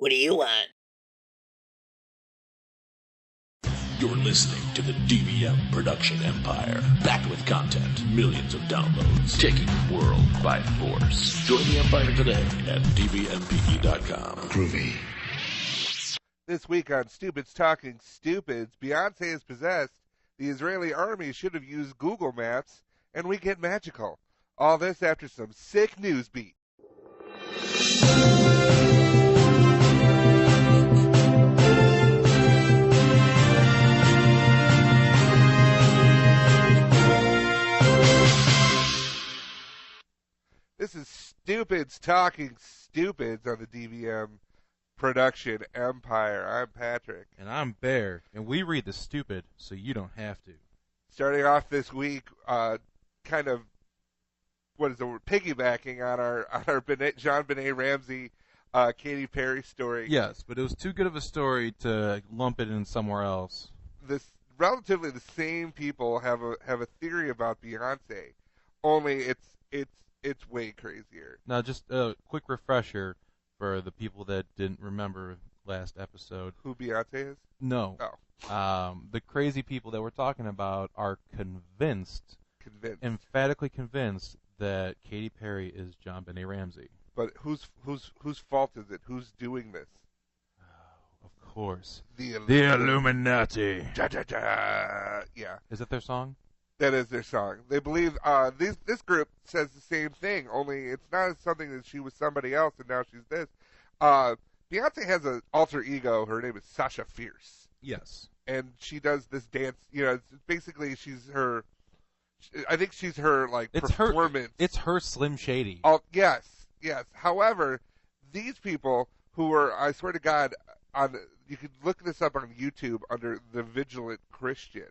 What do you want? You're listening to the DBM production empire. Backed with content, millions of downloads, taking the world by force. Join the empire today at dbmpe.com. Groovy. This week on Stupids Talking Stupids, Beyonce is possessed, the Israeli army should have used Google Maps, and we get magical. All this after some sick news beat. This is Stupids Talking Stupids on the DVM production empire. I'm Patrick. And I'm Bear, and we read the stupid so you don't have to. Starting off this week, kind of, what is the word, piggybacking on our John Benet Ramsey, Katy Perry story. Yes, but it was too good of a story to lump it in somewhere else. This relatively the same people have a theory about Beyonce, only it's way crazier. Now, just a quick refresher for the people that didn't remember last episode. Who Beyonce is? No. Oh. The crazy people that we're talking about are emphatically convinced that Katy Perry is John Benet Ramsey. But whose fault is it? Who's doing this? Oh, of course. The Illuminati. Ja, ja, ja. Yeah. Is that their song? That is their song. They believe this group says the same thing, only it's not something that she was somebody else and now she's this. Beyonce has an alter ego. Her name is Sasha Fierce. Yes. And she does this dance. You know, basically she's her. I think she's her performance. It's her Slim Shady. Oh yes. However, these people who are, I swear to God, you can look this up on YouTube under the Vigilant Christian.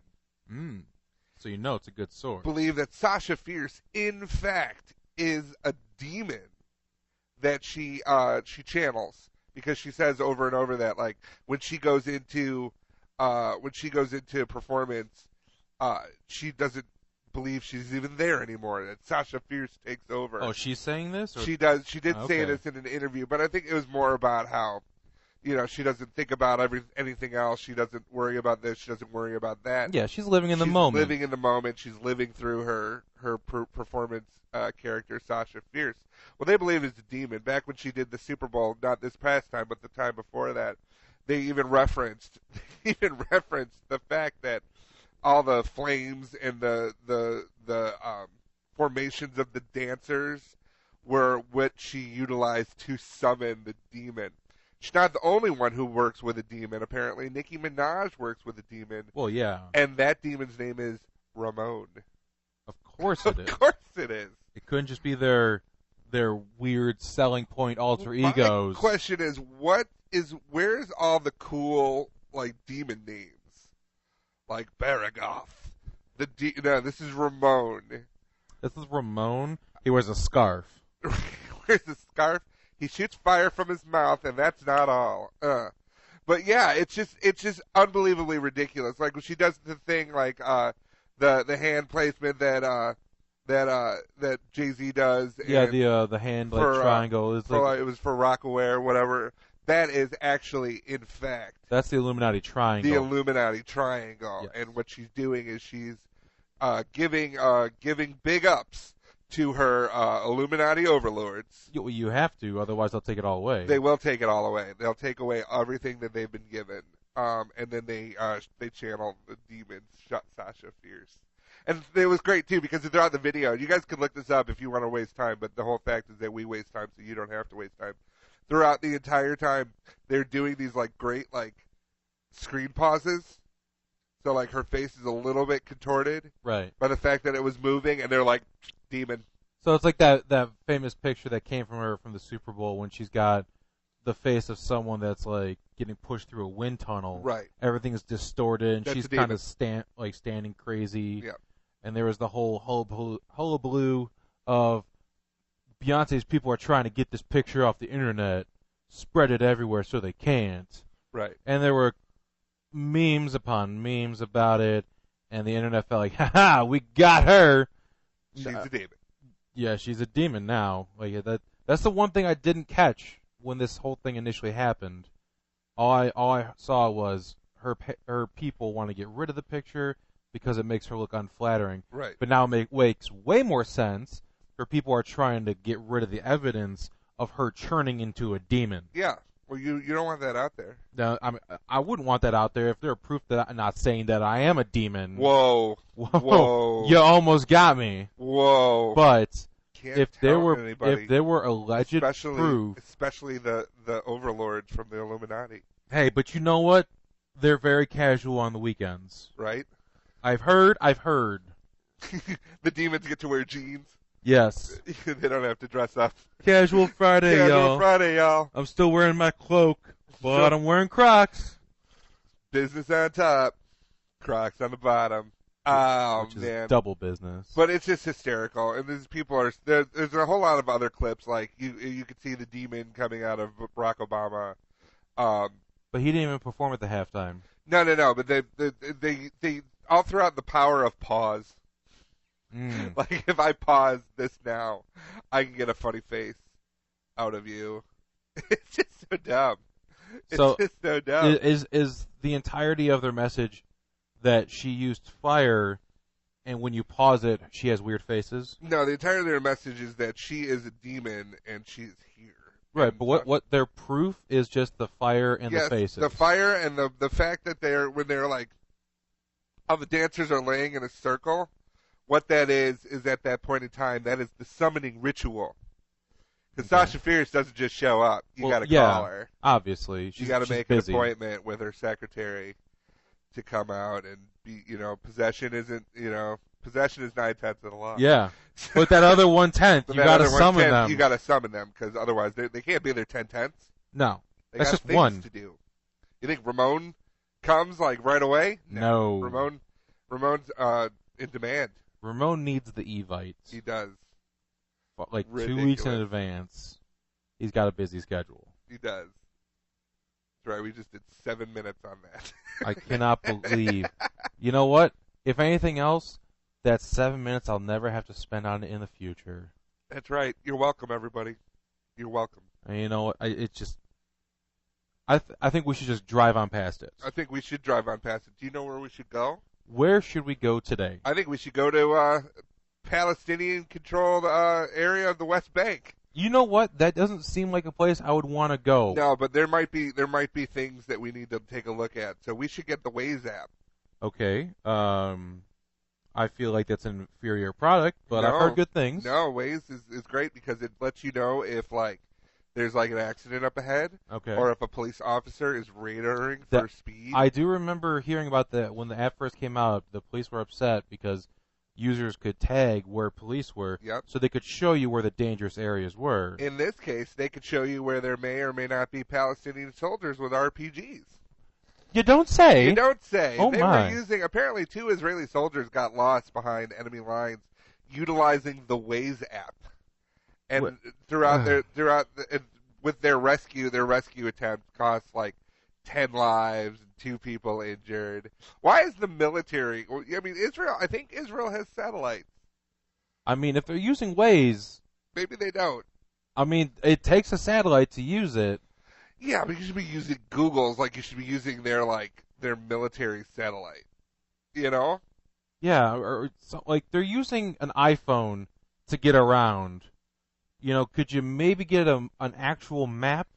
So you know it's a good source. Believe that Sasha Fierce, in fact, is a demon that she channels, because she says over and over that when she goes into performance, she doesn't believe she's even there anymore. That Sasha Fierce takes over. Oh, she's saying this? Or? She does. She did say Okay. this in an interview, but I think it was more about how, she doesn't think about anything else. She doesn't worry about this. She doesn't worry about that. Yeah, she's living in the moment. Living in the moment. She's living through her performance character, Sasha Fierce. Well, they believe it's a demon. Back when she did the Super Bowl, not this past time, but the time before that, they even referenced the fact that all the flames and the formations of the dancers were what she utilized to summon the demon. She's not the only one who works with a demon. Apparently, Nicki Minaj works with a demon. Well, yeah. And that demon's name is Ramon. Of course it is. Of course it is. It couldn't just be their weird selling point alter egos. My question is, where's all the cool demon names? Like Baragoth. No, this is Ramon. This is Ramon. He wears a scarf. He wears a scarf. He shoots fire from his mouth, and that's not all. But yeah, it's just unbelievably ridiculous. Like when she does the thing, the hand placement that Jay-Z does. Yeah, the hand triangle is it was for Rockaway or whatever. That is actually, in fact, that's the Illuminati triangle. The Illuminati triangle, yes. And what she's doing is she's giving big ups to her Illuminati overlords. You have to, otherwise they'll take it all away. They will take it all away. They'll take away everything that they've been given, and then they channel the demon Sasha Fierce. And it was great too, because throughout the video, you guys can look this up if you want to waste time. But the whole fact is that we waste time, so you don't have to waste time. Throughout the entire time, they're doing these great screen pauses. So her face is a little bit contorted, right? By the fact that it was moving, and they're demon. So it's like that famous picture that came from her from the Super Bowl when she's got the face of someone that's getting pushed through a wind tunnel. Right. Everything is distorted, and That's she's kind of standing crazy. Yeah. And there was the whole hullabaloo of Beyonce's people are trying to get this picture off the internet, spread it everywhere so they can't. Right. And there were memes upon memes about it, and the internet felt like, ha, we got her. She's a demon. Yeah, she's a demon now. That's the one thing I didn't catch when this whole thing initially happened, all I saw was her people want to get rid of the picture because it makes her look unflattering. Right. But now it makes way more sense. Her people are trying to get rid of the evidence of her churning into a demon. Yeah. Well, you don't want that out there. Now, I wouldn't want that out there if there's proof that I'm not saying that I am a demon. Whoa. Whoa. You almost got me. Whoa. But Can't if there were anybody, if there were alleged proof, especially the overlords from the Illuminati. Hey, but you know what? They're very casual on the weekends. Right? I've heard. The demons get to wear jeans. Yes. They don't have to dress up. Casual Friday, y'all. Casual Friday, y'all. I'm still wearing my cloak, but I'm wearing Crocs. Business on top, Crocs on the bottom. Oh, Which is man. double business. But it's just hysterical. And there's a whole lot of other clips, like you could see the demon coming out of Barack Obama. But he didn't even perform at the halftime. No. But they all throughout the power of pause. Like, if I pause this now, I can get a funny face out of you. It's just so dumb. It's just so dumb. Is the entirety of their message that she used fire, and when you pause it, she has weird faces? No, the entirety of their message is that she is a demon and she's here. Right, and but what their proof is just the fire and the faces. The fire and the fact that when they're like, all the dancers are laying in a circle. What that is at that point in time, that is the summoning ritual. Because Sasha Fierce doesn't just show up. You got to call her. Obviously. You got to make busy. an appointment with her secretary to come out and be, possession is 9/10 of the law. Yeah. But that other 1/10, you got to summon them. You got to summon them because otherwise they can't be there 10/10. No. They That's got just things one. to do. You think Ramon comes like right away? No. Ramon's in demand. Ramon needs the Evites. He does. Like Ridiculous. 2 weeks in advance. He's got a busy schedule. He does. That's right. We just did 7 minutes on that. I cannot believe. You know what? If anything else, that's 7 minutes I'll never have to spend on it in the future. That's right. You're welcome, everybody. You're welcome. And you know what? I think we should just drive on past it. I think we should drive on past it. Do you know where we should go? Where should we go today? I think we should go to Palestinian-controlled area of the West Bank. You know what? That doesn't seem like a place I would want to go. No, but there might be things that we need to take a look at. So we should get the Waze app. Okay. I feel like that's an inferior product, but I've heard good things. No, Waze is great because it lets you know if there's an accident up ahead, okay, or if a police officer is radaring for speed. I do remember hearing about that when the app first came out. The police were upset because users could tag where police were, so they could show you where the dangerous areas were. In this case, they could show you where there may or may not be Palestinian soldiers with RPGs. You don't say. You don't say. Oh, they were using, apparently 2 Israeli soldiers got lost behind enemy lines utilizing the Waze app. And with their rescue attempt cost 10 lives and 2 people injured. Why is the military? I mean, I think Israel has satellites. I mean, if they're using Waze, maybe they don't. I mean, it takes a satellite to use it. Yeah, but you should be using Google's like you should be using their military satellite. You know? Yeah, or they're using an iPhone to get around. Could you maybe get an actual map,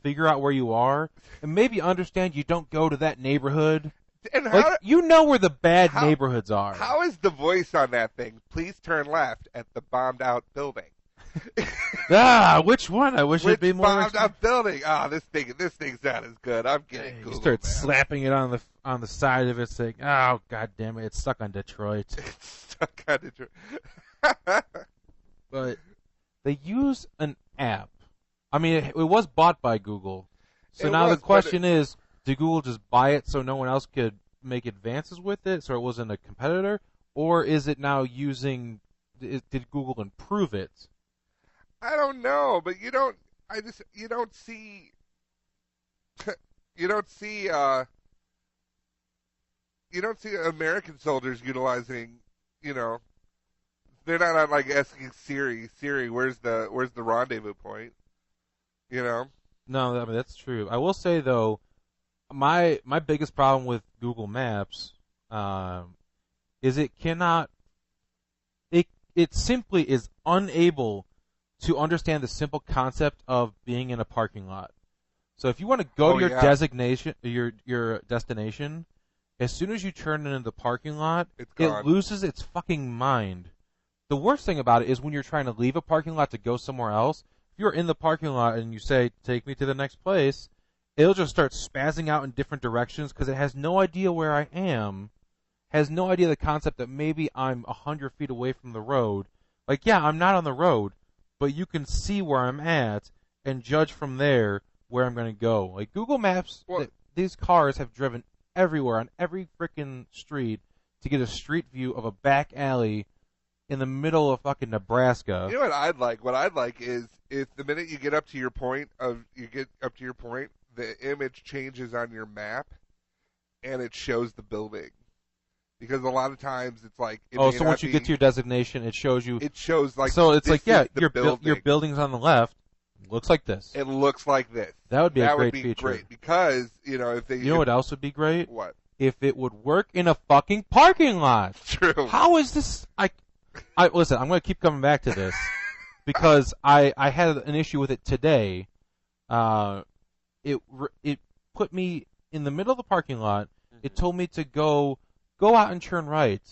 figure out where you are, and maybe understand you don't go to that neighborhood? And you know where the bad neighborhoods are. How is the voice on that thing? Please turn left at the bombed out building. Which one? I wish it'd be more. Bombed out building. This thing's not as good. I'm getting Google. You start slapping it on the side of it, saying, "Oh, God damn it, it's stuck on Detroit." It's stuck on Detroit. But they use an app. I mean, it was bought by Google. So now the question is, did Google just buy it so no one else could make advances with it, so it wasn't a competitor? Or is it now did Google improve it? I don't know, but you don't see American soldiers utilizing, they're not asking Siri, where's the rendezvous point? You know? No, I mean, that's true. I will say though, my biggest problem with Google Maps is it simply is unable to understand the simple concept of being in a parking lot. So if you want to go to your destination, as soon as you turn into the parking lot, it loses its fucking mind. The worst thing about it is when you're trying to leave a parking lot to go somewhere else. If you're in the parking lot and you say, "Take me to the next place," it'll just start spazzing out in different directions because it has no idea where I am, has no idea the concept that maybe I'm 100 feet away from the road. Like, yeah, I'm not on the road, but you can see where I'm at and judge from there where I'm going to go. Like, Google Maps, these cars have driven everywhere on every freaking street to get a street view of a back alley in the middle of fucking Nebraska. You know what I'd like? What I'd like is if the minute you get up to your point, the image changes on your map and it shows the building. Because a lot of times it's like so once you get to your designation, it shows you. It shows like so it's like building. Your building's on the left. Looks like this. It looks like this. That would be a great feature. That would be feature. great because if they. You know what else would be great? What? If it would work in a fucking parking lot. True. How is this? I listen. I'm going to keep coming back to this because I had an issue with it today. It put me in the middle of the parking lot. Mm-hmm. It told me to go out and turn right.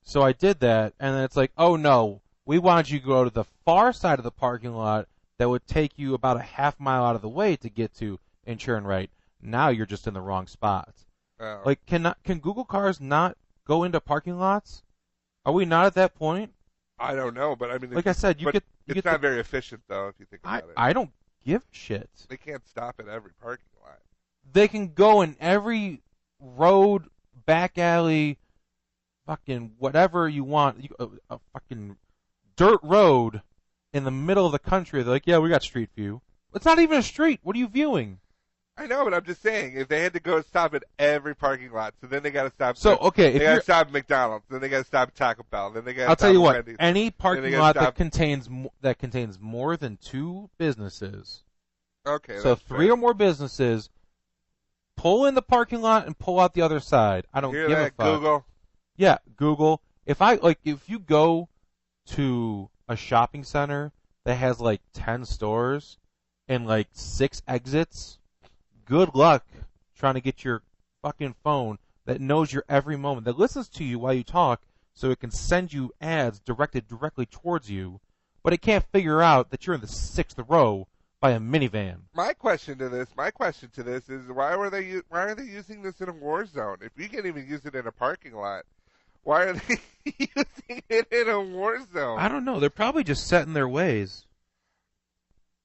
So I did that, and then it's like, oh no, we wanted you to go to the far side of the parking lot that would take you about a half mile out of the way to get to and turn right. Now you're just in the wrong spot. Oh. Like, can Google cars not go into parking lots? Are we not at that point? I don't know, but I mean, like I said, it's not very efficient though. If you think about it, I don't give a shit. They can't stop at every parking lot. They can go in every road, back alley, fucking whatever you want, a fucking dirt road in the middle of the country. They're like, yeah, we got street view. It's not even a street. What are you viewing? I know, but I'm just saying, if they had to go stop at every parking lot, so then they got to stop. So okay, they got to stop at McDonald's, then they got to stop at Taco Bell, then they got. I'll tell you what, Wendy's, any parking lot that contains more than 2 businesses. Okay. So 3 or more businesses. Pull in the parking lot and pull out the other side. I don't give a fuck. Google. Yeah, Google. If you go to a shopping center that has like 10 stores and like 6 exits, good luck trying to get your fucking phone that knows your every moment, that listens to you while you talk so it can send you ads directed directly towards you, but it can't figure out that you're in the 6th row by a minivan. My question to this is why are they using this in a war zone? If you can't even use it in a parking lot, why are they using it in a war zone? I don't know. They're probably just set in their ways.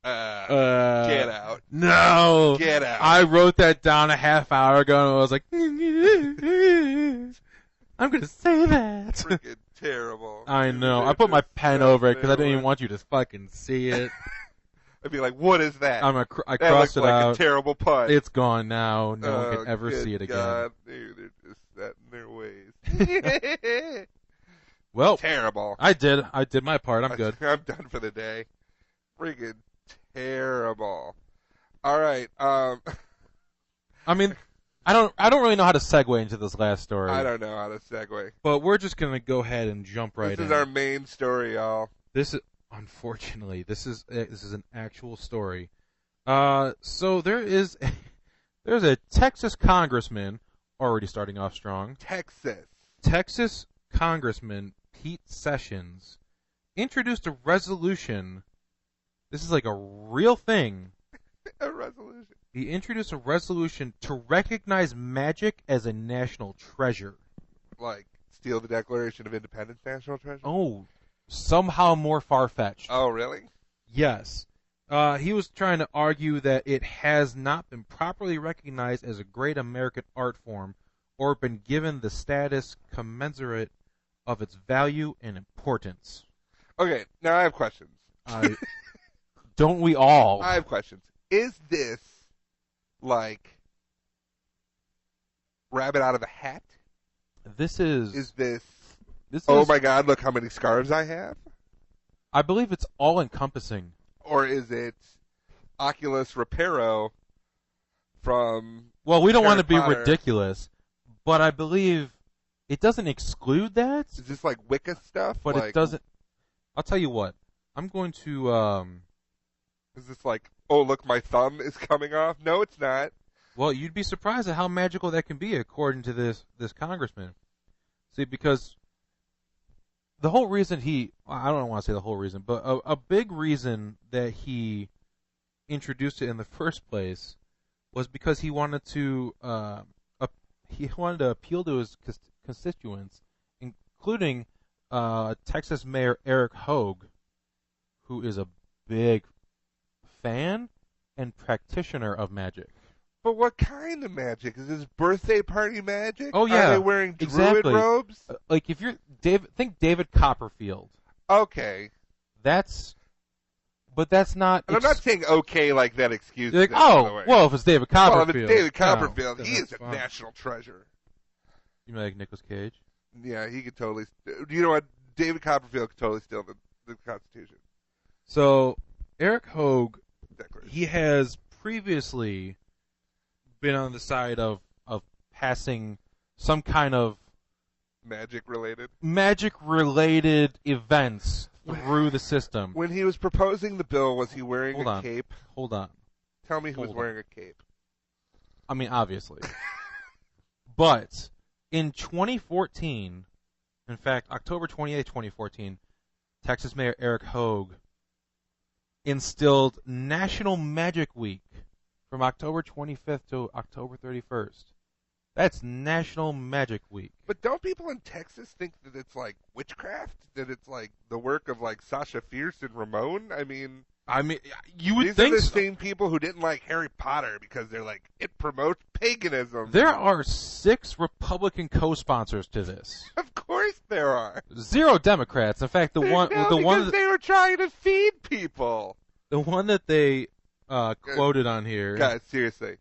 Get out. No. Get out. I wrote that down a half hour ago and I was like, I'm going to say that. Freaking terrible. I know. I put my pen over it because I didn't even want you to fucking see it. I'd be like, what is that? I that crossed looks it like out. A terrible pun. It's gone now. No one can ever see it again. God. Dude, they're just set in their ways. Well, terrible. I did my part. I'm good. I'm done for the day. Freaking terrible. All right. I mean, I don't really know how to segue into this last story. I don't know how to segue. But we're just gonna go ahead and jump right in. This is our main story, y'all. Unfortunately, this is an actual story. So there's a Texas congressman, already starting off strong. Texas Congressman Pete Sessions introduced a resolution. This is like a real thing. A resolution. He introduced a resolution to recognize magic as a national treasure. Like steal the Declaration of Independence national treasure? Oh, somehow more far-fetched. Oh, really? Yes. He was trying to argue that it has not been properly recognized as a great American art form or been given the status commensurate of its value and importance. Okay, now I have questions. Don't we all? I have questions. Is this like rabbit out of a hat? This is... Is this... Oh my God, look how many scarves I have? I believe it's all-encompassing. Or is it, Oculus Reparo from Well, we don't Harry want to be Potter. ridiculous, but I believe it doesn't exclude that. Is this like Wicca stuff? But like, it doesn't. I'll tell you what. I'm going to. Is this like, oh, look, my thumb is coming off? No, it's not. Well, you'd be surprised at how magical that can be, according to this congressman. See, because the whole reason I don't want to say the whole reason, but a big reason that he introduced it in the first place was because he wanted to appeal to his constituents, including Texas Mayor Eric Hogue, who is a big fan and practitioner of magic. But what kind of magic? Is this birthday party magic? Oh, yeah. Are they wearing druid Exactly. robes? Like, if you're think David Copperfield. Okay. But that's not. And I'm not saying okay like that excuse. Like, by the oh, way. well, if it's David Copperfield. Well, if it's David Copperfield, then he that's is a fine. national treasure. You mean like Nicolas Cage? Yeah, he could totally. You know what? David Copperfield could totally steal the Constitution. So, Eric Hogue, Declaration. he has previously been on the side of passing some kind of Magic-related events through the system. When he was proposing the bill, was he wearing a cape? Hold on. Tell me who was wearing a cape. I mean, obviously. But in 2014, in fact, October 28, 2014, Texas Mayor Eric Hogue instilled National Magic Week from October 25th to October 31st. That's National Magic Week. But don't people in Texas think that it's like witchcraft? That it's like the work of like Sasha Fierce and Ramon? I mean, you would these think are the so. same people who didn't like Harry Potter because they're like, it promotes paganism. There are 6 Republican co-sponsors to this. Of course there are. 0 Democrats. In fact, because they were trying to feed people. The one that they quoted on here. Guys, seriously.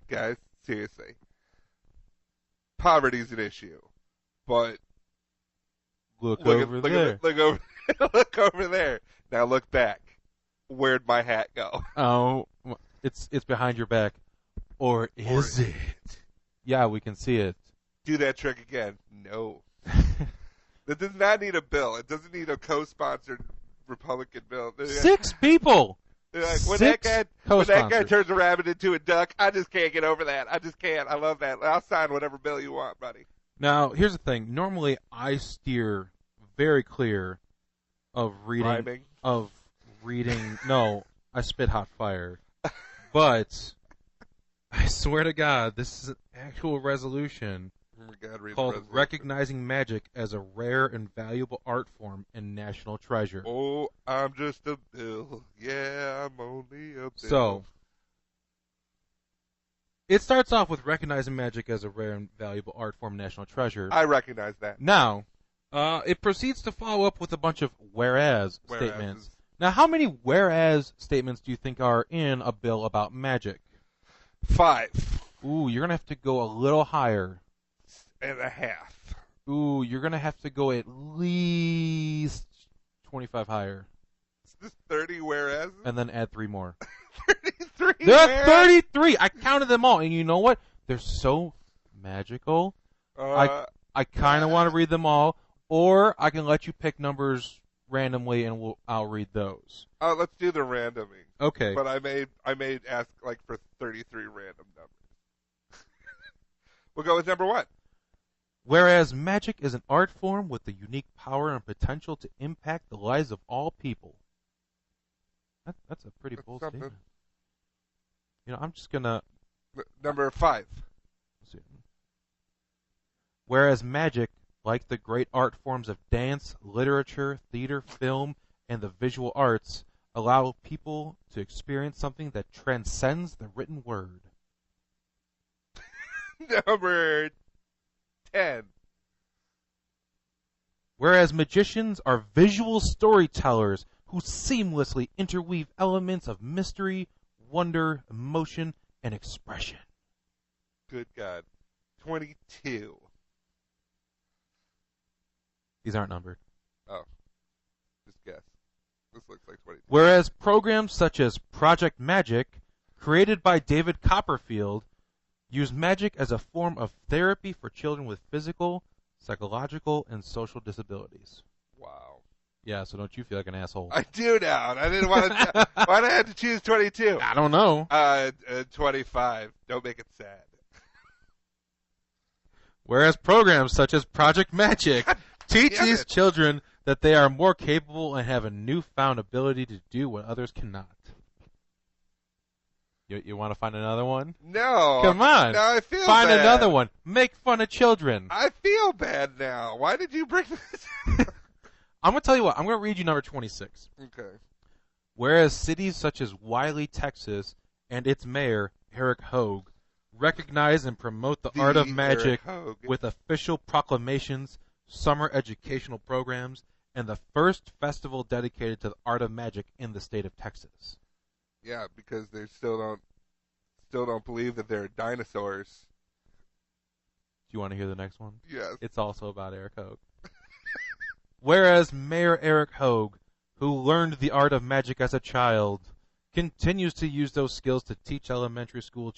Poverty's an issue, but Look over there. Look over there. Now look back. Where'd my hat go? Oh, it's behind your back, or is it? Yeah, we can see it. Do that trick again. No. That does not need a bill. It doesn't need a co-sponsored Republican bill. 6 people. Like, when 6 that guy turns a rabbit into a duck, I just can't get over that. I just can't. I love that. I'll sign whatever bill you want, buddy. Now, here's the thing. Normally, I steer very clear of reading. Rhyming? No, I spit hot fire. But I swear to God, this is an actual resolution called Recognizing Magic as a Rare and Valuable Art Form and National Treasure. Oh, I'm just a bill. Yeah, I'm only a bill. So, it starts off with recognizing magic as a rare and valuable art form, national treasure. I recognize that. Now, it proceeds to follow up with a bunch of whereas statements. Now, how many whereas statements do you think are in a bill about magic? 5. Ooh, you're going to have to go a little higher. 6.5. Ooh, you're going to have to go at least 25 higher. Is this 30 whereas? And then add 3 more. 33 There are 33! I counted them all, and you know what? They're so magical. I kind of want to read them all, or I can let you pick numbers randomly, and I'll read those. Let's do the randoming. Okay. But I may ask like for 33 random numbers. We'll go with number 1. Whereas magic is an art form with the unique power and potential to impact the lives of all people. That's a pretty bold statement. You know, I'm just gonna. Number 5. Let's see. Whereas magic, like the great art forms of dance, literature, theater, film, and the visual arts, allow people to experience something that transcends the written word. Number 10. Whereas magicians are visual storytellers who seamlessly interweave elements of mystery, wonder, emotion, and expression. Good God. 22. These aren't numbered. Oh. Just guess. This looks like 22. Whereas programs such as Project Magic created by David Copperfield, use magic as a form of therapy for children with physical, psychological, and social disabilities. Wow. Yeah, so don't you feel like an asshole? I do now. I didn't want to. Why did I have to choose 22? I don't know. 25. Don't make it sad. Whereas programs such as Project Magic teach these children that they are more capable and have a newfound ability to do what others cannot. You want to find another one? No. Come on. No, I feel Find bad. another one. Make fun of children. I feel bad now. Why did you bring this? I'm going to tell you what. I'm going to read you number 26. Okay. Whereas cities such as Wiley, Texas, and its mayor, Eric Hogue, recognize and promote the art of magic with official proclamations, summer educational programs, and the first festival dedicated to the art of magic in the state of Texas. Yeah, because they still don't believe that they're dinosaurs. Do you want to hear the next one? Yes. It's also about Eric Hogue. Whereas Mayor Eric Hogue, who learned the art of magic as a child, continues to use those skills to teach elementary school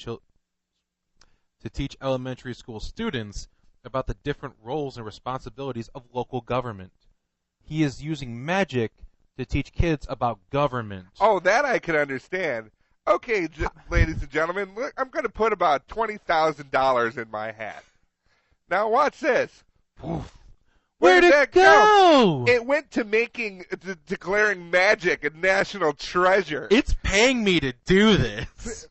students about the different roles and responsibilities of local government. He is using magic to teach kids about government. Oh, that I can understand. Okay, ladies and gentlemen, look, I'm going to put about $20,000 in my hat. Now watch this. Where'd it go? It went to declaring magic a national treasure. It's paying me to do this.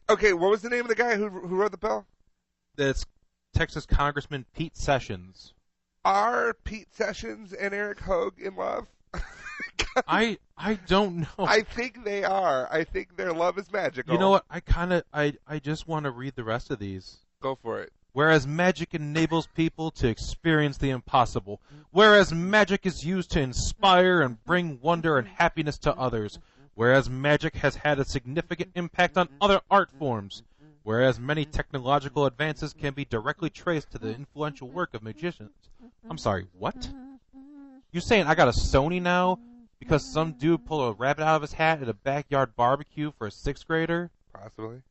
Okay, what was the name of the guy who wrote the bill? That's Texas Congressman Pete Sessions. Are Pete Sessions and Eric Hogue in love? I don't know. I think they are. I think their love is magical. You know what? I just want to read the rest of these. Go for it. Whereas magic enables people to experience the impossible. Whereas magic is used to inspire and bring wonder and happiness to others. Whereas magic has had a significant impact on other art forms. Whereas many technological advances can be directly traced to the influential work of magicians. I'm sorry, what? You saying I got a Sony now because some dude pulled a rabbit out of his hat at a backyard barbecue for a 6th grader? Possibly.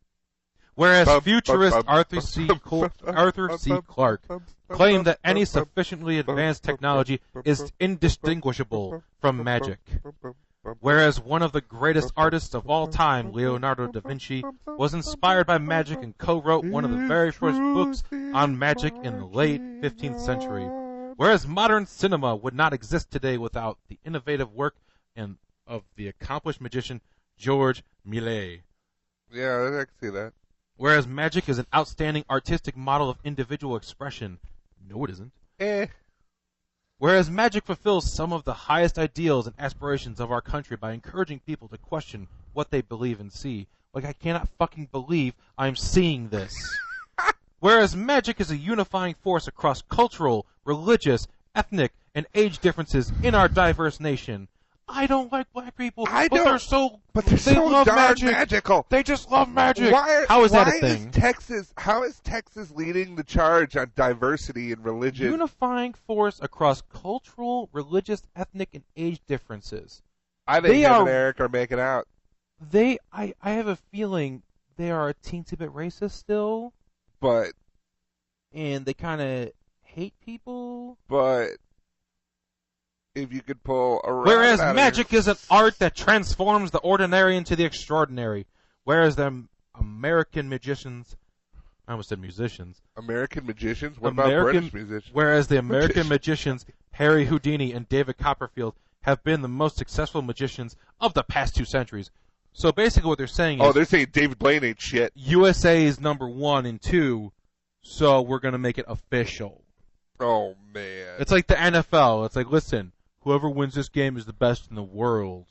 Whereas futurist Arthur C. Clarke claimed that any sufficiently advanced technology is indistinguishable from magic. Whereas one of the greatest artists of all time, Leonardo da Vinci, was inspired by magic and co-wrote one of the very first books on magic in the late 15th century. Whereas modern cinema would not exist today without the innovative work of the accomplished magician Georges Méliès. Yeah, I can see that. Whereas magic is an outstanding artistic model of individual expression. No, it isn't. Whereas magic fulfills some of the highest ideals and aspirations of our country by encouraging people to question what they believe and see. Like, I cannot fucking believe I'm seeing this. Whereas magic is a unifying force across cultural, religious, ethnic, and age differences in our diverse nation. I don't like black people, but they're so love darn magical. They just love magic. How is that a thing? How is Texas leading the charge on diversity and religion? Unifying force across cultural, religious, ethnic, and age differences. I think him and Eric are making out. I have a feeling they are a teensy bit racist still. And they kind of hate people. But if you could pull a rabbit Whereas out magic is an art that transforms the ordinary into the extraordinary. Whereas the American magicians, I almost said musicians. American magicians? What about British musicians? Whereas the American magicians, Harry Houdini and David Copperfield, have been the most successful magicians of the past 2 centuries. So basically what they're saying is... Oh, they're saying David Blaine ain't shit. USA is number 1 and 2, so we're going to make it official. Oh, man. It's like the NFL. It's like, listen, whoever wins this game is the best in the world.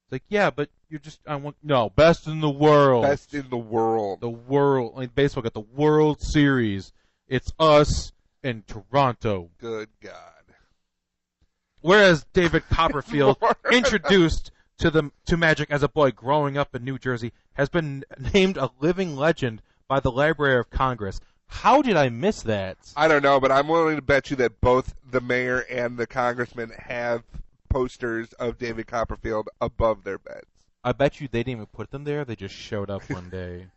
It's like, yeah, but you're just... best in the world. Best in the world. The world. Like baseball got the World Series. It's us and Toronto. Good God. Whereas David Copperfield, introduced to magic as a boy growing up in New Jersey, has been named a living legend by the Library of Congress. How did I miss that? I don't know, but I'm willing to bet you that both the mayor and the congressman have posters of David Copperfield above their beds. I bet you they didn't even put them there. They just showed up one day.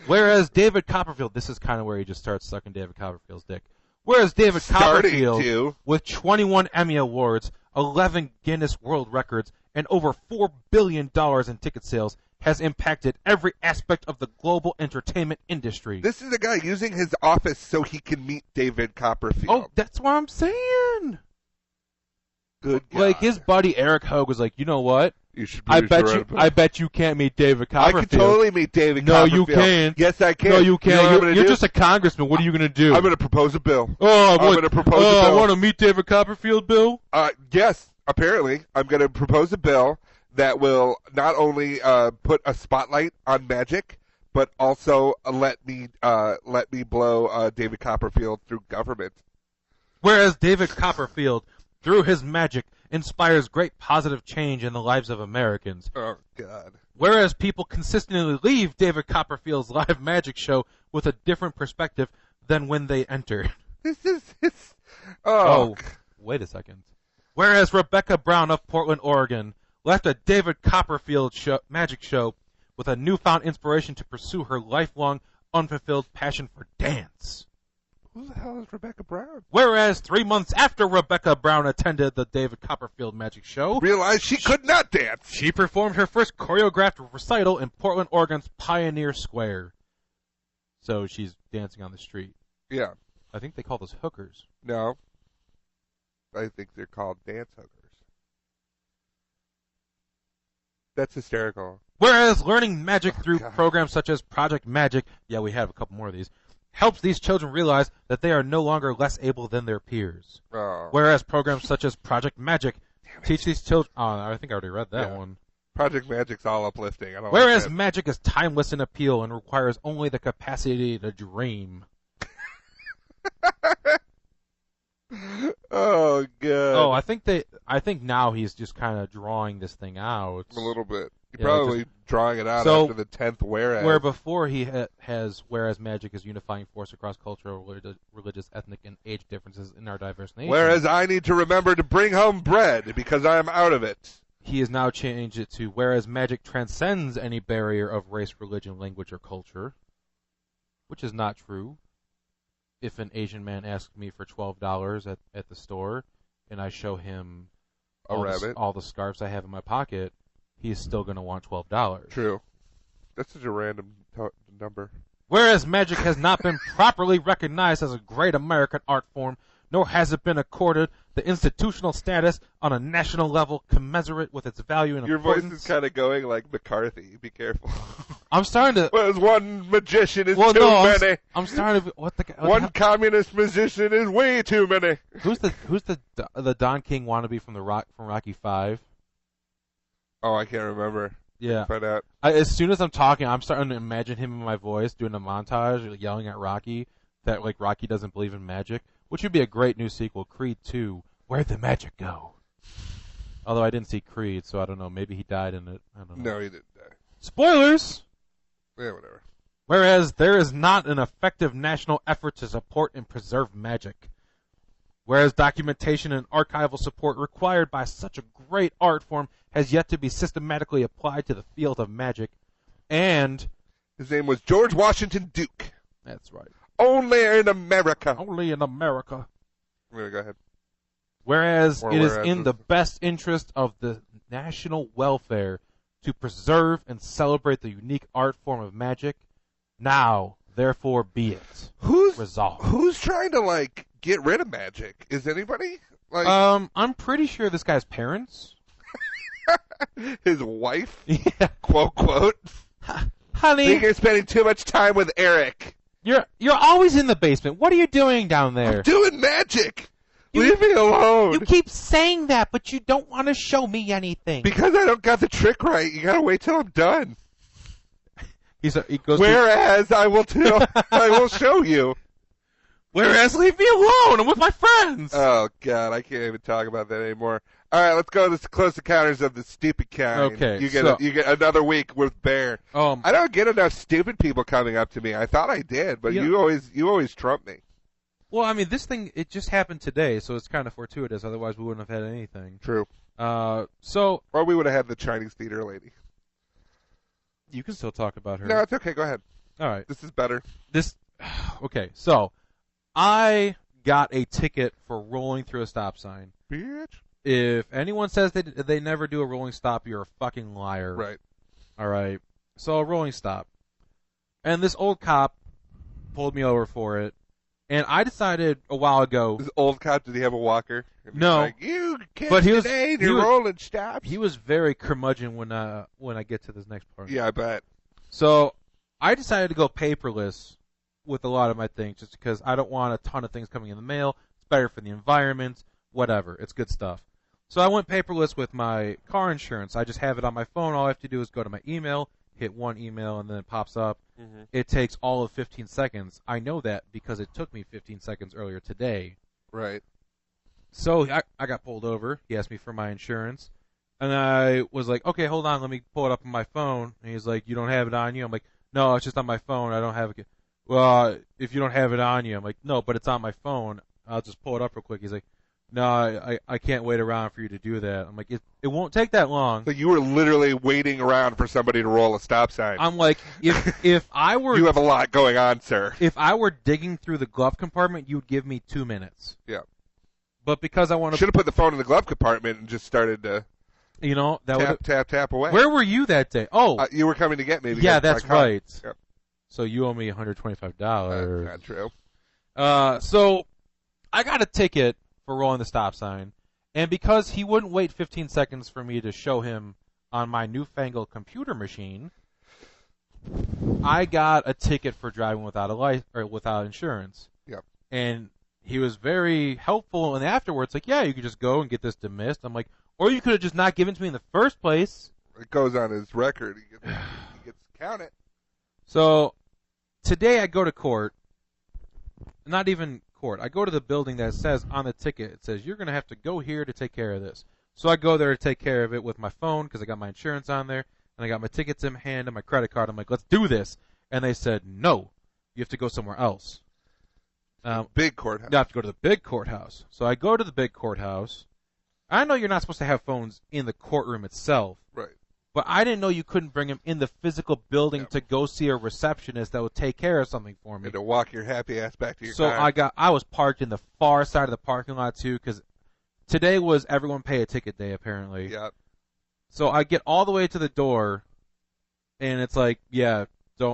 Whereas David Copperfield, this is kind of where he just starts sucking David Copperfield's dick. Whereas David Copperfield, with 21 Emmy Awards, 11 Guinness World Records, and over $4 billion in ticket sales, has impacted every aspect of the global entertainment industry. This is a guy using his office so he can meet David Copperfield. Oh, that's what I'm saying. Good God. Like, his buddy Eric Hogue was like, you know what? You should I bet you can't meet David Copperfield. I can totally meet David Copperfield. No, you can't. Yes, I can. No, you can't. You know what You're just a congressman. What are you going to do? I'm going to propose a bill. I'm going to propose a bill. I want to meet David Copperfield, Bill. Yes, apparently. I'm going to propose a bill that will not only put a spotlight on magic, but also let me blow David Copperfield through government. Whereas David Copperfield, through his magic, inspires great positive change in the lives of Americans. Oh, God. Whereas people consistently leave David Copperfield's live magic show with a different perspective than when they entered. This is... Wait a second. Whereas Rebecca Brown of Portland, Oregon, left a David Copperfield magic show with a newfound inspiration to pursue her lifelong, unfulfilled passion for dance. Who the hell is Rebecca Brown? Whereas 3 months after Rebecca Brown attended the David Copperfield magic show, realized she could not dance. She performed her first choreographed recital in Portland, Oregon's Pioneer Square. So she's dancing on the street. Yeah. I think they call those hookers. No. I think they're called dance hookers. That's hysterical. Whereas learning magic through programs such as Project Magic, yeah, we have a couple more of these, helps these children realize that they are no longer less able than their peers. Oh. Whereas programs such as Project Magic teach these children... Oh, I think I already read that one. Project Magic's all uplifting. Whereas magic is timeless in appeal and requires only the capacity to dream. Oh, God. Oh, I think now he's just kind of drawing this thing out. A little bit. He's probably drawing it out after the 10th whereas. Where before he has whereas magic is unifying force across cultural, religious, ethnic, and age differences in our diverse nation. Whereas I need to remember to bring home bread because I am out of it. He has now changed it to whereas magic transcends any barrier of race, religion, language, or culture, which is not true. If an Asian man asks me for $12 at the store, and I show him all the scarves I have in my pocket, he's still going to want $12. True. That's such a random number. Whereas magic has not been properly recognized as a great American art form, nor has it been accorded the institutional status on a national level commensurate with its value and importance. Your voice is kind of going like McCarthy. Be careful. I'm starting to... Well, one magician is too many. I'm starting to... One communist musician is way too many. Who's the Don King wannabe from Rocky 5? Oh, I can't remember. Yeah. Find out. As soon as I'm talking, I'm starting to imagine him in my voice doing a montage, yelling at Rocky that like Rocky doesn't believe in magic, which would be a great new sequel, Creed 2. Where'd the magic go? Although I didn't see Creed, so I don't know. Maybe he died in it. I don't know. No, he didn't die. Spoilers! Yeah, whatever. Whereas there is not an effective national effort to support and preserve magic. Whereas documentation and archival support required by such a great art form has yet to be systematically applied to the field of magic. And... his name was George Washington Duke. That's right. Only in America. Only in America. Go ahead. Whereas it is in the best interest of the national welfare to preserve and celebrate the unique art form of magic, now, therefore, be it. Resolved. Who's trying to, get rid of magic? Is anybody? I'm pretty sure this guy's parents. His wife? Yeah. Quote, quote. Honey. I think you're spending too much time with Eric. You're always in the basement. What are you doing down there? I'm doing magic. Leave me alone. You keep saying that, but you don't want to show me anything. Because I don't got the trick right. You gotta wait till I'm done. He goes. Whereas I will show you. Whereas leave me alone. I'm with my friends. Oh God, I can't even talk about that anymore. All right, let's go to the Close Encounters of the Stupid Kind. Okay, you get another week with Bear. I don't get enough stupid people coming up to me. I thought I did, but you always trump me. Well, I mean, this thing, it just happened today, so it's kind of fortuitous. Otherwise, we wouldn't have had anything. True. So... Or we would have had the Chinese theater lady. You can still talk about her. No, it's okay. Go ahead. All right. This is better. Okay, so I got a ticket for rolling through a stop sign. Bitch. If anyone says they never do a rolling stop, you're a fucking liar. Right. All right. So a rolling stop. And this old cop pulled me over for it. And I decided a while ago. This old cop, did he have a walker? No. Like, you can't but you're rolling stops. He was very curmudgeon when I get to this next part. Yeah, I bet. So I decided to go paperless with a lot of my things just because I don't want a ton of things coming in the mail. It's better for the environment, whatever. It's good stuff. So I went paperless with my car insurance. I just have it on my phone. All I have to do is go to my email, hit one email, and then it pops up. Mm-hmm. It takes all of 15 seconds. I know that because it took me 15 seconds earlier today. Right. So I got pulled over. He asked me for my insurance. And I was like, okay, hold on. Let me pull it up on my phone. And he's like, you don't have it on you? I'm like, no, it's just on my phone. I don't have it. Well, if you don't have it on you, I'm like, no, but it's on my phone. I'll just pull it up real quick. He's like, no, I can't wait around for you to do that. I'm like, it won't take that long. So you were literally waiting around for somebody to roll a stop sign. I'm like, if I were... You have a lot going on, sir. If I were digging through the glove compartment, you'd give me 2 minutes. Yeah. But because I want to... Should have put the phone in the glove compartment and just started to... You know, that tap away. Where were you that day? Oh. You were coming to get me. Yeah, that's right. Yep. So you owe me $125. That's not true. So I got a ticket for rolling the stop sign, and because he wouldn't wait 15 seconds for me to show him on my newfangled computer machine, I got a ticket for driving without insurance. Yep. And he was very helpful, and afterwards, like, yeah, you could just go and get this dismissed. I'm like, or you could have just not given it to me in the first place. It goes on his record. He gets to count it. So today I go to court. Not even court. I go to the building that says on the ticket, it says, you're going to have to go here to take care of this. So I go there to take care of it with my phone because I got my insurance on there, and I got my tickets in hand and my credit card. I'm like, let's do this. And they said, no, you have to go somewhere else. Big courthouse. You have to go to the big courthouse. So I go to the big courthouse. I know you're not supposed to have phones in the courtroom itself. Right. But I didn't know you couldn't bring them in the physical building to go see a receptionist that would take care of something for me. And to walk your happy ass back to your car. So I was parked in the far side of the parking lot too, because today was everyone pay a ticket day apparently. Yeah. So I get all the way to the door, and it's like, yeah,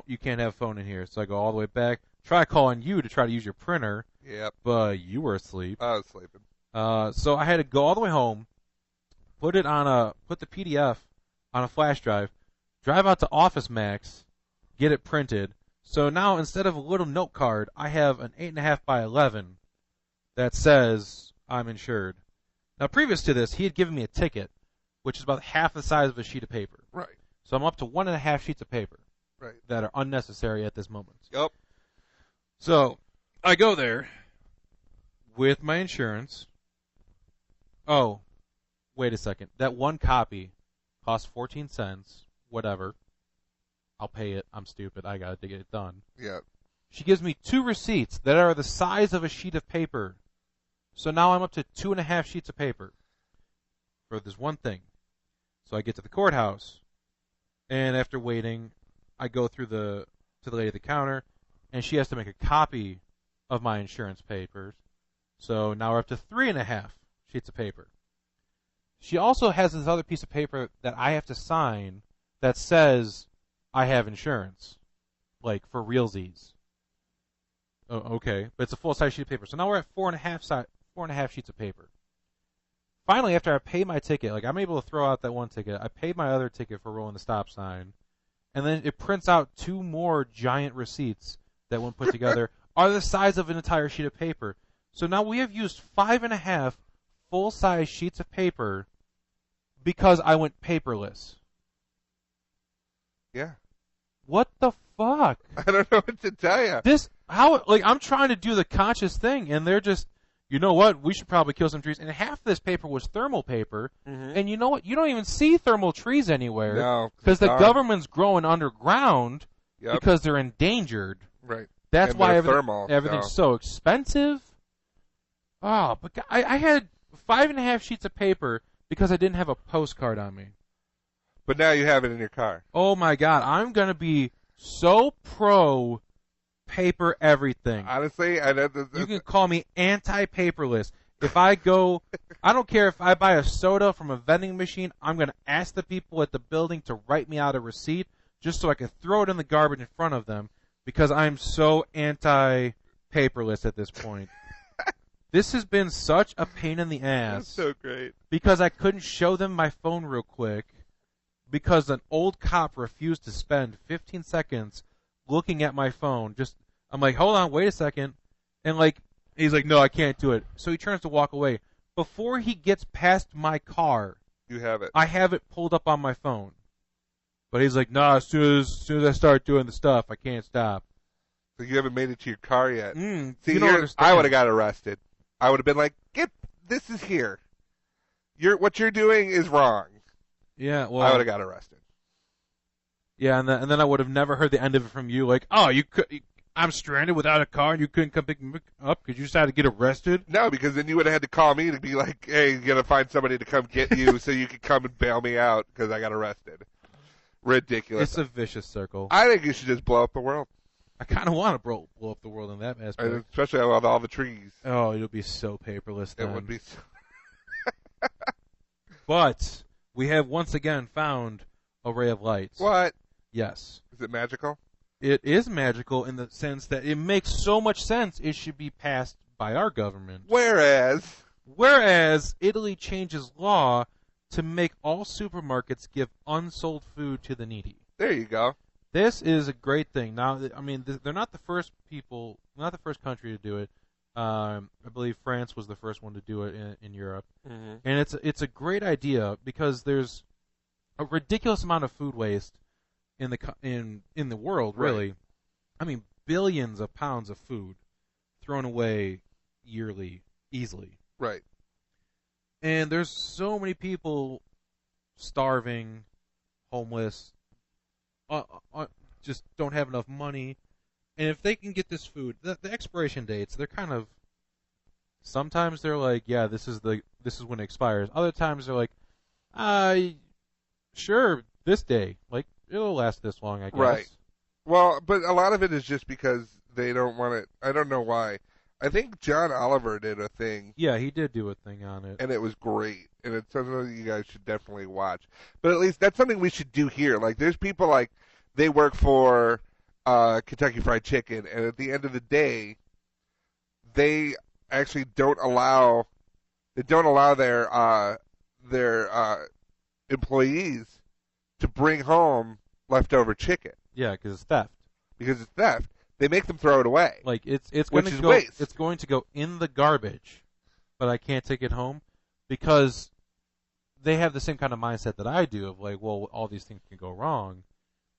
you can't have a phone in here. So I go all the way back, try calling you to try to use your printer. Yep. But you were asleep. I was sleeping. So I had to go all the way home, put the PDF on a flash drive, drive out to Office Max, get it printed. So now instead of a little note card, I have an 8.5 by 11 that says I'm insured. Now previous to this, he had given me a ticket, which is about half the size of a sheet of paper. Right. So I'm up to 1.5 sheets of paper. Right. That are unnecessary at this moment. Yep. So I go there with my insurance. Oh, wait a second. That one copy costs 14 cents, whatever. I'll pay it. I'm stupid. I got to get it done. Yeah. She gives me 2 receipts that are the size of a sheet of paper. So now I'm up to 2.5 sheets of paper for this one thing. So I get to the courthouse, and after waiting, I go to the lady at the counter, and she has to make a copy of my insurance papers. So now we're up to 3.5 sheets of paper. She also has this other piece of paper that I have to sign that says I have insurance, like for realsies. Oh, okay, but it's a full-size sheet of paper. So now we're at 4.5 sheets of paper. Finally, after I pay my ticket, like I'm able to throw out that one ticket. I paid my other ticket for rolling the stop sign, and then it prints out 2 more giant receipts that, when put together, are the size of an entire sheet of paper. So now we have used 5.5 full-size sheets of paper because I went paperless. Yeah. What the fuck? I don't know what to tell you. I'm trying to do the conscious thing, and they're just, you know what, we should probably kill some trees. And half of this paper was thermal paper, and you know what, you don't even see thermal trees anywhere. No. Because the government's growing underground because they're endangered. Right. That's and why everything's so expensive. Oh, but I had 5.5 sheets of paper because I didn't have a postcard on me. But now you have it in your car. Oh my God, I'm gonna be so pro paper everything. Honestly, I know you can call me anti-paperless. If I go, I don't care if I buy a soda from a vending machine, I'm going to ask the people at the building to write me out a receipt just so I can throw it in the garbage in front of them because I'm so anti-paperless at this point. This has been such a pain in the ass. That's so great. Because I couldn't show them my phone real quick because an old cop refused to spend 15 seconds looking at my phone. I'm like, hold on, wait a second. And like, he's like, no, I can't do it. So he turns to walk away. Before he gets past my car, you have it. I have it pulled up on my phone. But he's like, no, as soon as I start doing the stuff, I can't stop. So you haven't made it to your car yet. See, you don't understand. I would have got arrested. I would have been like, this is here. What you're doing is wrong. Yeah, well, I would have got arrested. Yeah, and then I would have never heard the end of it from you. Like, oh, I'm stranded without a car, and you couldn't come pick me up because you decided to get arrested. No, because then you would have had to call me to be like, hey, you got to find somebody to come get you so you could come and bail me out because I got arrested. Ridiculous. It's a vicious circle. I think you should just blow up the world. I kind of want to blow up the world in that aspect. Especially with all the trees. Oh, it'll be so paperless then. It would be so... But we have once again found a ray of light. What? Yes. Is it magical? It is magical in the sense that it makes so much sense it should be passed by our government. Whereas Italy changes law to make all supermarkets give unsold food to the needy. There you go. This is a great thing. Now, I mean, they're not the first country to do it. I believe France was the first one to do it in Europe, and it's a great idea because there's a ridiculous amount of food waste in the world. Really, right. I mean, billions of pounds of food thrown away yearly, easily. Right. And there's so many people starving, homeless, just don't have enough money. And if they can get this food, the expiration dates, they're kind of, sometimes they're like, yeah, this is when it expires. Other times they're like, sure, this day, like it'll last this long, I guess. Right. Well, but a lot of it is just because they don't want it. I don't know why. I think John Oliver did a thing. Yeah, he did do a thing on it. And it was great. And it's something that you guys should definitely watch. But at least that's something we should do here. Like, there's people like, they work for Kentucky Fried Chicken, and at the end of the day, they actually don't allow their employees to bring home leftover chicken. Yeah, because it's theft. They make them throw it away. Like it's which going is to go. waste. It's going to go in the garbage, but I can't take it home because they have the same kind of mindset that I do of like, well, all these things can go wrong.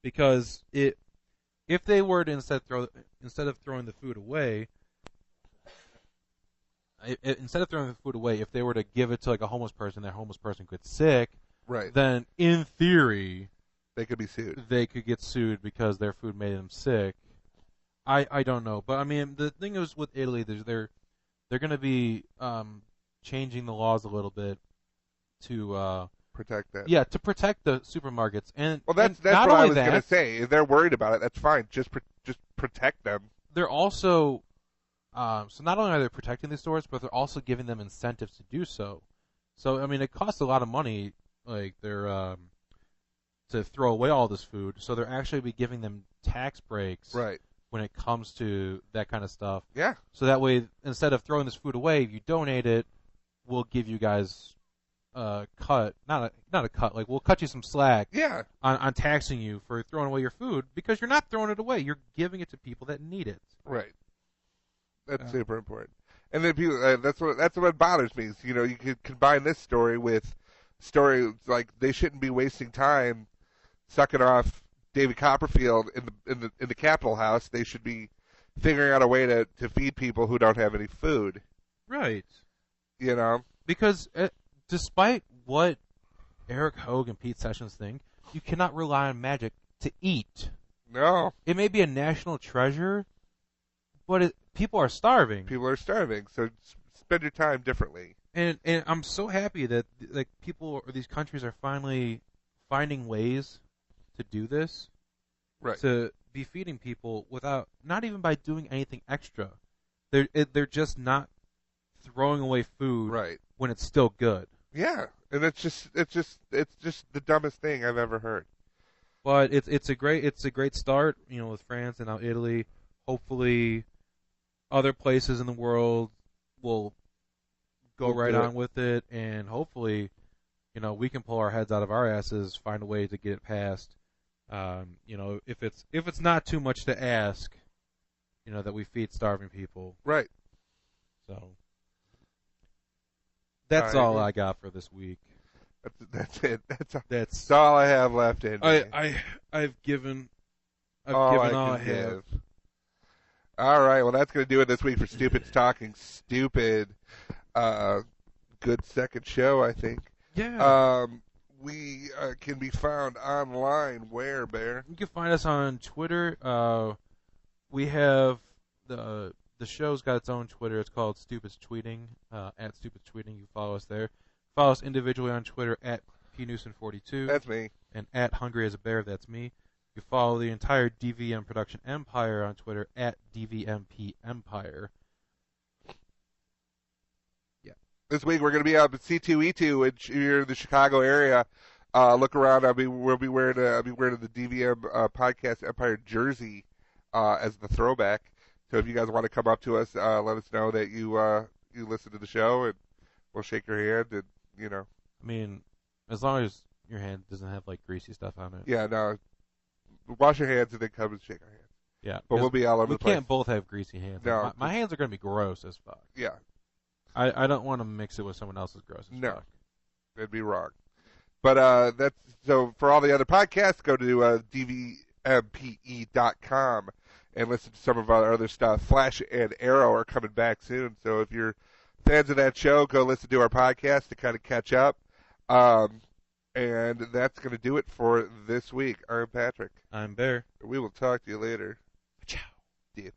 Because if they were to instead of throwing the food away, if they were to give it to like a homeless person, that homeless person gets sick, right? Then in theory, they could be sued. They could get sued because their food made them sick. I don't know, but I mean the thing is with Italy, they're going to be changing the laws a little bit to protect that. Yeah, to protect the supermarkets. And well, that's what I was going to say. If they're worried about it, that's fine. Just protect them. They're also so not only are they protecting the stores, but they're also giving them incentives to do so. So I mean, it costs a lot of money, like they're to throw away all this food. So they're actually be giving them tax breaks, right, when it comes to that kind of stuff. Yeah. So that way, instead of throwing this food away, if you donate it, we'll give you guys cut, not a cut, like we'll cut you some slack, yeah, on taxing you for throwing away your food because you're not throwing it away, you're giving it to people that need it. Right. That's super important. And then people, that's what bothers me. Is, you know, you could combine this story with stories like they shouldn't be wasting time sucking off David Copperfield in the Capitol House. They should be figuring out a way to feed people who don't have any food. Right. You know, because despite what Eric Hogue and Pete Sessions think, you cannot rely on magic to eat. No. It may be a national treasure, but people are starving. People are starving. So spend your time differently. And I'm so happy that like people or these countries are finally finding ways to do this, right? To be feeding people without not even by doing anything extra. They're just not throwing away food, right, when it's still good. Yeah, and it's just the dumbest thing I've ever heard. But it's a great start, with France and now Italy. Hopefully, other places in the world will go right on with it, and hopefully, we can pull our heads out of our asses, find a way to get it passed. If it's not too much to ask, that we feed starving people. Right. So that's all I got for this week. That's it. That's all I have left in me. I've given all I have. All right, well that's going to do it this week for Stupid's Talking Stupid. Good second show, I think. Yeah. We can be found online where, Bear? You can find us on Twitter. We have the show's got its own Twitter. It's called Stupid's Tweeting, at Stupid's Tweeting. You follow us there. Follow us individually on Twitter at pnewson42. That's me. And at Hungry as a Bear. That's me. You follow the entire DVM production empire on Twitter at DVMP Empire. Yeah. This week we're going to be up at S1E2, which if you're in the Chicago area, look around. We'll be wearing the DVM podcast Empire jersey as the throwback. So if you guys want to come up to us, let us know that you listen to the show, and we'll shake your hand, and I mean, as long as your hand doesn't have like greasy stuff on it. Yeah, no. Wash your hands and then come and shake our hands. Yeah, but we'll be all over the place. We can't both have greasy hands. No, my hands are going to be gross as fuck. Yeah. I don't want to mix it with someone else's gross as fuck. That'd be wrong. But that's so. For all the other podcasts, go to dvmpe.com and listen to some of our other stuff. Flash and Arrow are coming back soon, so if you're fans of that show, go listen to our podcast to kind of catch up. And that's going to do it for this week. I'm Patrick. I'm Bear. We will talk to you later. Ciao. See you,